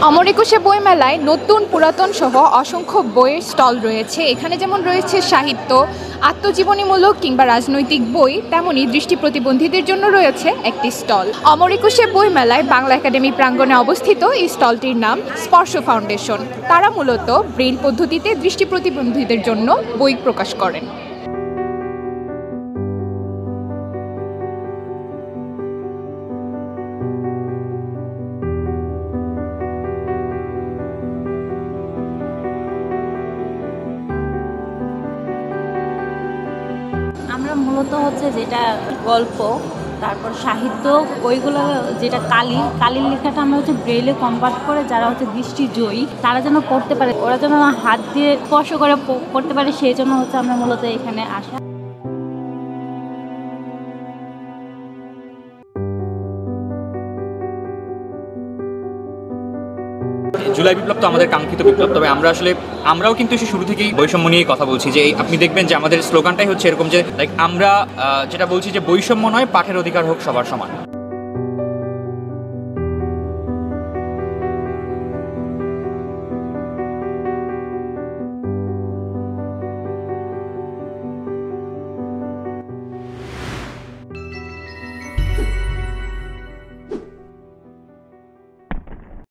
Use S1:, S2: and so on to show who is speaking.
S1: অমর একুশে বইমেলায় নতুন পুরাতন সহ অসংখ্য বইয়ের স্টল রয়েছে। এখানে যেমন রয়েছে সাহিত্য, আত্মজীবনীমূলক কিংবা রাজনৈতিক বই, তেমনি দৃষ্টি প্রতিবন্ধীদের জন্য রয়েছে একটি স্টল। অমর একুশে বইমেলায় বাংলা একাডেমি প্রাঙ্গণে অবস্থিত এই স্টলটির নাম স্পর্শ ফাউন্ডেশন। তারা মূলত ব্রেইল পদ্ধতিতে দৃষ্টি প্রতিবন্ধীদের জন্য বই প্রকাশ করেন।
S2: আমরা মূলত হচ্ছে যেটা গল্প, তারপর সাহিত্য, ওইগুলো যেটা কালির লেখাটা আমরা হচ্ছে ব্রেইলে কনভার্ট করে যারা হচ্ছে দৃষ্টিজয়ী তারা যেন পড়তে পারে, ওরা যেন হাত দিয়ে স্পর্শ করে পড়তে পারে, সেই জন্য হচ্ছে আমরা মূলত এখানে আসা।
S3: জুলাই বিপ্লব তো আমাদের কাঙ্ক্ষিত বিপ্লব, তবে আমরাও কিন্তু শুরু থেকেই বৈষম্য নিয়ে কথা বলছি। যে আপনি দেখবেন যে আমাদের স্লোগানটাই হচ্ছে এরকম যে আমরা যেটা বলছি যে বৈষম্য নয়, পাঠের অধিকার হোক সবার সমান।